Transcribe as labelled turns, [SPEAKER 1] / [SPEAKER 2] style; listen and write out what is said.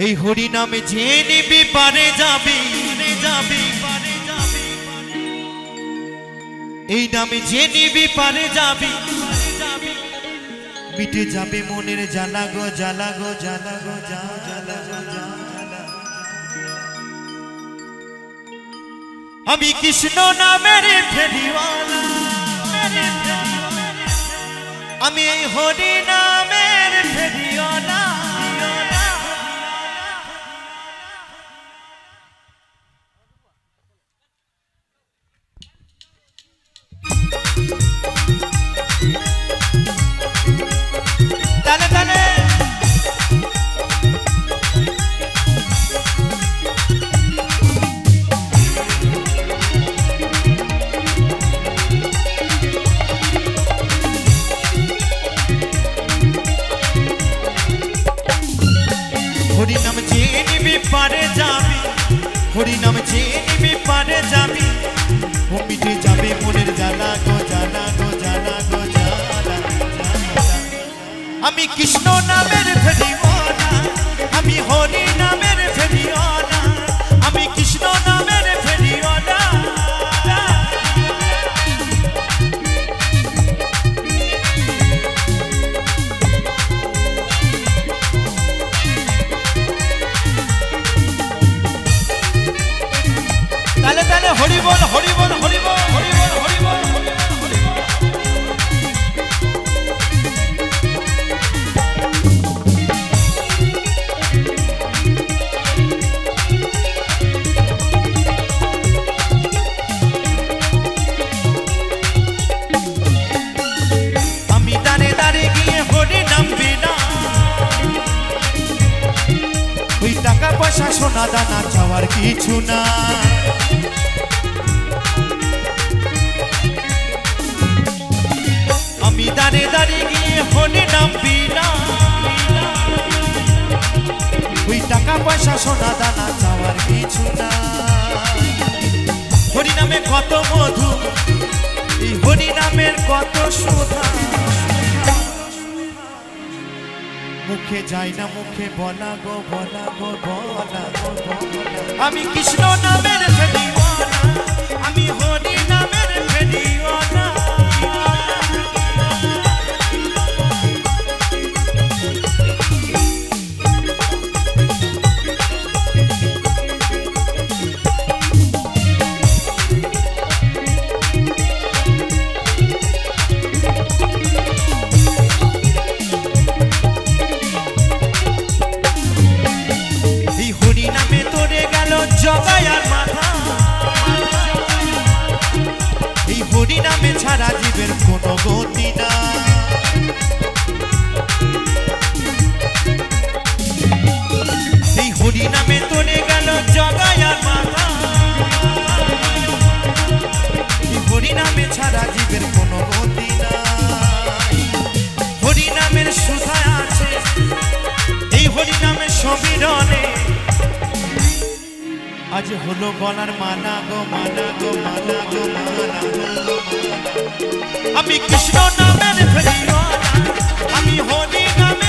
[SPEAKER 1] এই হরি নামে যে নিবি পারে যাবি, এই নামে যে নিবি পারে যাবি, মিটে যাবে মনের জ্বালা গো জ্বালা গো জ্বালা গো জ্বালা গো জ্বালা। আমি কৃষ্ণ নামের ফেরিওয়ালা, আমি এই হরি নামের ফেরিওয়ালা। হরি নাম যে নিবি পারে যাবি, হরি নাম যে নিবি পারে যাবি, ও মিটে যাবে মনের জ্বালা গো জ্বালা গো জ্বালা গো জ্বালা। আমি কৃষ্ণ নামের ফেরিওয়ালা, আমি হরি নামের ফেরিওয়ালা, আমি কৃষ্ণ নামের ফেরিওয়ালা। তালে তালে হরি বল হরি বল হরি বল হরি বল হরি বল। আমি দাঁড়ে দাঁড়ে গিয়ে হরি নাম বিনা, ওই টাকা পয়সা সোনা দানা চাওয়ার কিছু না। আমি দাঁড়ে দাঁড়িয়ে গিয়ে হরি নাম বিনা, ওই টাকা পয়সা সোনা দানা চাওয়ার কিছু না। হরি নামে কত মধু, এই হরি নামের কত সুধা, মুখে যায় না মুখে বলা গো বলা গো বলা গো বলা। আমি কৃষ্ণ নামের ফেরিওয়ালা, আমি হরি নামের ফেরিওয়ালা। জগায়ার মাথা, এই হরি নামে ছাড়া জীবের কোনো গতি না। এই হরি নামে তোরে গেল জগায়ার মাথা, এই হরি নামে ছাড়া জীবের কোনো গতি না। হরি নামের সুধায় আছে, এই হরি নামের সমীরণে আজ হলো গলার মালা গো মালা গো মালা গো মালা। আমি কৃষ্ণ নামের ফেরিওয়ালা, আমি হরি নামে